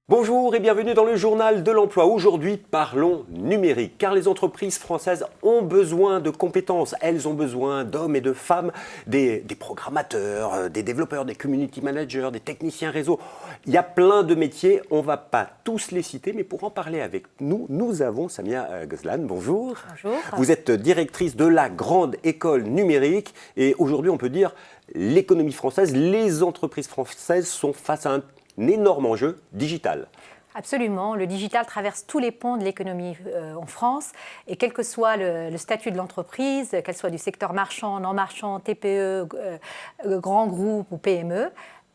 Bonjour et bienvenue dans le journal de l'emploi. Aujourd'hui, parlons numérique, car les entreprises françaises ont besoin de compétences. Elles ont besoin d'hommes et de femmes, des programmateurs, des développeurs, des community managers, des techniciens réseau. Il y a plein de métiers, on ne va pas tous les citer, mais pour en parler avec nous, nous avons Samia Ghazlan. Bonjour. Bonjour. Vous êtes directrice de la Grande École Numérique et aujourd'hui, on peut dire l'économie française, les entreprises françaises sont face à un énorme enjeu digital. Absolument. Le digital traverse tous les pans de l'économie en France et quel que soit le statut de l'entreprise, qu'elle soit du secteur marchand, non marchand, TPE, grand groupe ou PME,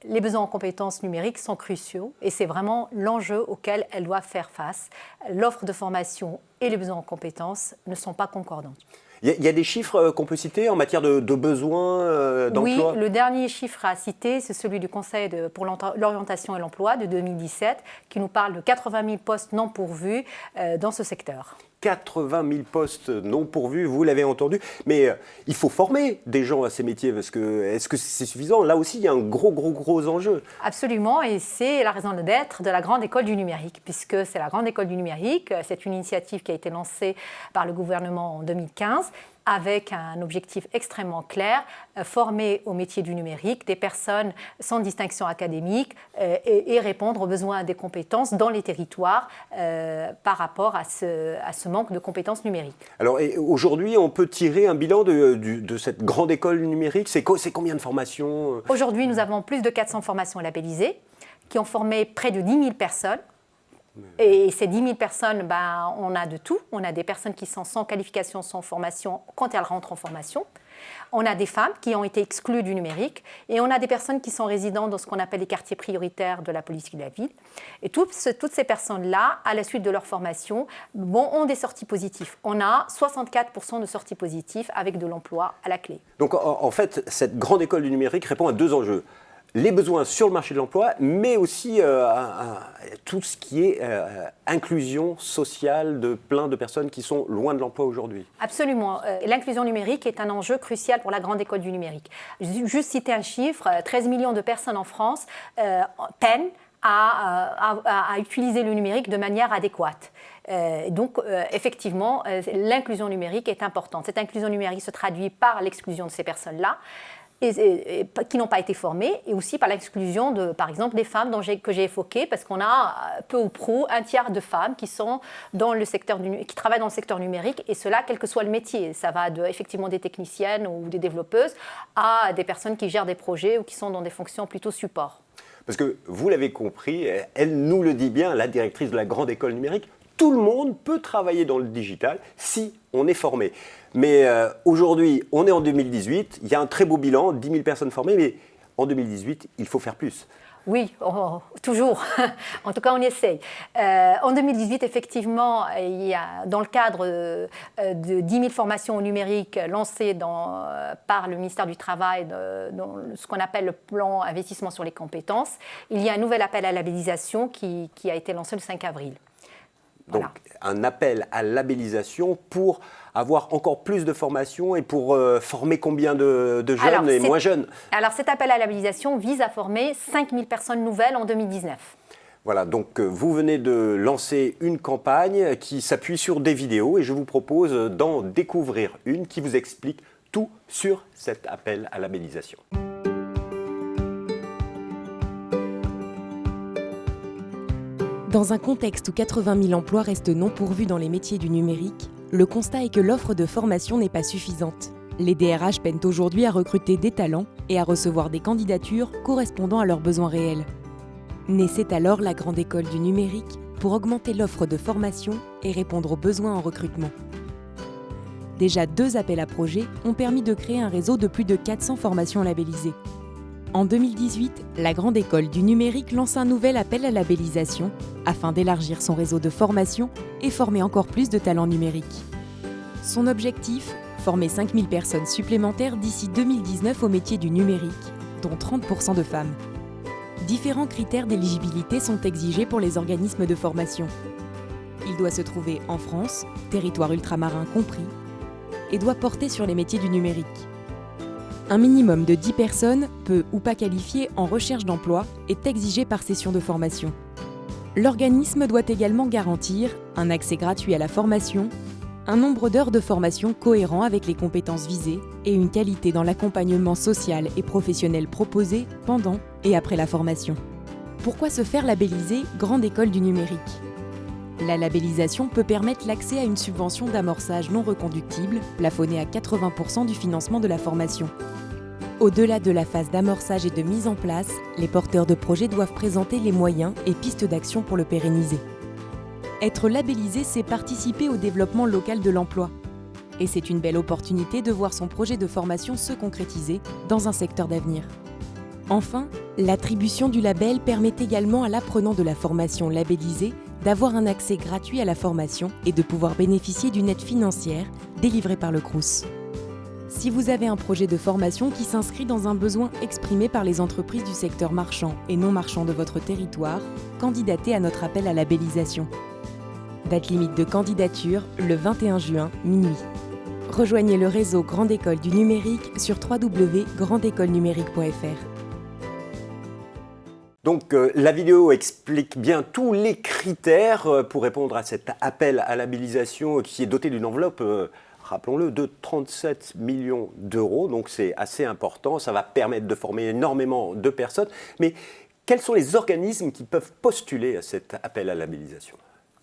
les besoins en compétences numériques sont cruciaux et c'est vraiment l'enjeu auquel elles doivent faire face. L'offre de formation et les besoins en compétences ne sont pas concordantes. Il y a des chiffres qu'on peut citer en matière de besoins d'emploi? Oui, le dernier chiffre à citer, c'est celui du Conseil pour l'orientation et l'emploi de 2017, qui nous parle de 80 000 postes non pourvus dans ce secteur. 80 000 postes non pourvus, vous l'avez entendu. Mais il faut former des gens à ces métiers, parce que est-ce que c'est suffisant? Là aussi, il y a un gros enjeu. Absolument, et c'est la raison d'être de la Grande École du numérique, puisque c'est la Grande École du numérique, c'est une initiative qui a été lancée par le gouvernement en 2015, avec un objectif extrêmement clair, former au métier du numérique des personnes sans distinction académique et répondre aux besoins des compétences dans les territoires par rapport à ce manque de compétences numériques. Alors aujourd'hui, on peut tirer un bilan de cette grande école numérique. C'est combien de formations? Aujourd'hui, nous avons plus de 400 formations labellisées qui ont formé près de 10 000 personnes. Et ces 10 000 personnes, on a de tout. On a des personnes qui sont sans qualification, sans formation, quand elles rentrent en formation. On a des femmes qui ont été exclues du numérique. Et on a des personnes qui sont résidentes dans ce qu'on appelle les quartiers prioritaires de la politique de la ville. Et toutes ces personnes-là, à la suite de leur formation, ont des sorties positives. On a 64% de sorties positives avec de l'emploi à la clé. Donc en fait, cette grande école du numérique répond à deux enjeux. Les besoins sur le marché de l'emploi, mais aussi à tout ce qui est inclusion sociale de plein de personnes qui sont loin de l'emploi aujourd'hui. Absolument. L'inclusion numérique est un enjeu crucial pour la Grande École du numérique. Juste citer un chiffre, 13 millions de personnes en France peinent à utiliser le numérique de manière adéquate. Donc, effectivement, l'inclusion numérique est importante. Cette inclusion numérique se traduit par l'exclusion de ces personnes-là, qui n'ont pas été formées, et aussi par l'exclusion de, par exemple, des femmes que j'ai évoquées, parce qu'on a peu ou prou un tiers de femmes qui travaillent dans le secteur numérique, et cela, quel que soit le métier. Ça va effectivement des techniciennes ou des développeuses à des personnes qui gèrent des projets ou qui sont dans des fonctions plutôt support. Parce que vous l'avez compris, elle nous le dit bien, la directrice de la Grande École Numérique, tout le monde peut travailler dans le digital si on est formé. Mais aujourd'hui, on est en 2018, il y a un très beau bilan, 10 000 personnes formées, mais en 2018, il faut faire plus. Oui, toujours. En tout cas, on y essaye. En 2018, effectivement, il y a, dans le cadre de 10 000 formations au numérique lancées par le ministère du Travail, dans ce qu'on appelle le plan investissement sur les compétences, il y a un nouvel appel à labellisation qui a été lancé le 5 avril. Donc, voilà. Un appel à labellisation pour avoir encore plus de formations et pour former combien de jeunes et moins jeunes? Alors, cet appel à labellisation vise à former 5 000 personnes nouvelles en 2019. Voilà, donc vous venez de lancer une campagne qui s'appuie sur des vidéos et je vous propose d'en découvrir une qui vous explique tout sur cet appel à labellisation. Dans un contexte où 80 000 emplois restent non pourvus dans les métiers du numérique, le constat est que l'offre de formation n'est pas suffisante. Les DRH peinent aujourd'hui à recruter des talents et à recevoir des candidatures correspondant à leurs besoins réels. Naissait alors la Grande École du numérique pour augmenter l'offre de formation et répondre aux besoins en recrutement. Déjà 2 appels à projets ont permis de créer un réseau de plus de 400 formations labellisées. En 2018, la Grande École du numérique lance un nouvel appel à labellisation afin d'élargir son réseau de formation et former encore plus de talents numériques. Son objectif, former 5 000 personnes supplémentaires d'ici 2019 au métier du numérique, dont 30% de femmes. Différents critères d'éligibilité sont exigés pour les organismes de formation. Il doit se trouver en France, territoire ultramarin compris, et doit porter sur les métiers du numérique. Un minimum de 10 personnes, peu ou pas qualifiées en recherche d'emploi, est exigé par session de formation. L'organisme doit également garantir un accès gratuit à la formation, un nombre d'heures de formation cohérent avec les compétences visées et une qualité dans l'accompagnement social et professionnel proposé pendant et après la formation. Pourquoi se faire labelliser Grande École du Numérique ? La labellisation peut permettre l'accès à une subvention d'amorçage non reconductible, plafonnée à 80% du financement de la formation. Au-delà de la phase d'amorçage et de mise en place, les porteurs de projets doivent présenter les moyens et pistes d'action pour le pérenniser. Être labellisé, c'est participer au développement local de l'emploi. Et c'est une belle opportunité de voir son projet de formation se concrétiser dans un secteur d'avenir. Enfin, l'attribution du label permet également à l'apprenant de la formation labellisée d'avoir un accès gratuit à la formation et de pouvoir bénéficier d'une aide financière délivrée par le Crous. Si vous avez un projet de formation qui s'inscrit dans un besoin exprimé par les entreprises du secteur marchand et non marchand de votre territoire, candidatez à notre appel à labellisation. Date limite de candidature, le 21 juin, minuit. Rejoignez le réseau Grande École du Numérique sur www.grandeécolenumérique.fr. Donc la vidéo explique bien tous les critères pour répondre à cet appel à labellisation qui est doté d'une enveloppe, rappelons-le, de 37 millions d'euros. Donc c'est assez important, ça va permettre de former énormément de personnes. Mais quels sont les organismes qui peuvent postuler à cet appel à labellisation ?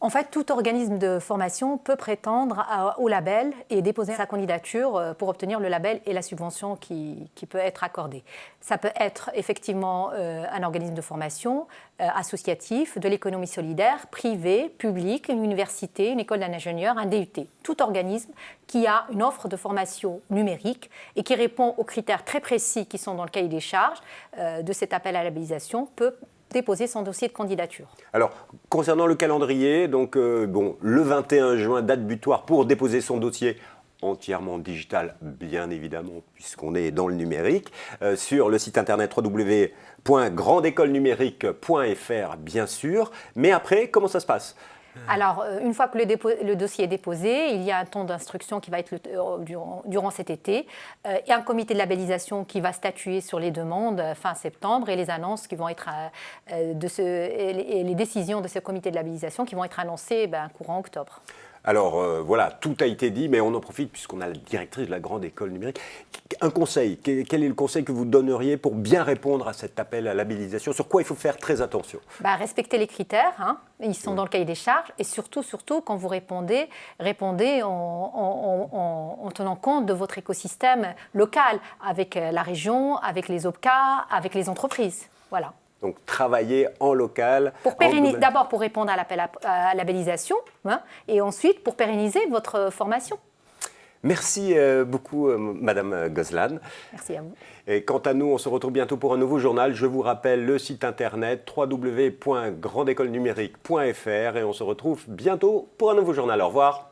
En fait, tout organisme de formation peut prétendre au label et déposer sa candidature pour obtenir le label et la subvention qui peut être accordée. Ça peut être effectivement un organisme de formation associatif, de l'économie solidaire, privé, public, une université, une école d'ingénieur, un DUT. Tout organisme qui a une offre de formation numérique et qui répond aux critères très précis qui sont dans le cahier des charges de cet appel à labellisation peut déposer son dossier de candidature. Alors, concernant le calendrier, donc, le 21 juin, date butoir pour déposer son dossier entièrement digital, bien évidemment, puisqu'on est dans le numérique, sur le site internet www.grandeécolenumérique.fr, bien sûr. Mais après, comment ça se passe ? Alors, une fois que le dossier est déposé, il y a un temps d'instruction qui va être durant cet été et un comité de labellisation qui va statuer sur les demandes fin septembre et les annonces qui vont être et les décisions de ce comité de labellisation qui vont être annoncées courant octobre. Alors voilà, tout a été dit, mais on en profite puisqu'on a la directrice de la Grande École Numérique. Un conseil, quel est le conseil que vous donneriez pour bien répondre à cet appel à labellisation ? Sur quoi il faut faire très attention ? Respecter les critères, ils sont dans le cahier des charges, et surtout quand vous répondez en tenant compte de votre écosystème local, avec la région, avec les OPCA, avec les entreprises. Voilà. Donc, travailler en local. D'abord pour répondre à l'appel à labellisation, et ensuite pour pérenniser votre formation. Merci beaucoup, Madame Gozlan. Merci à vous. Et quant à nous, on se retrouve bientôt pour un nouveau journal. Je vous rappelle le site internet www.grandeécolenumérique.fr et on se retrouve bientôt pour un nouveau journal. Au revoir.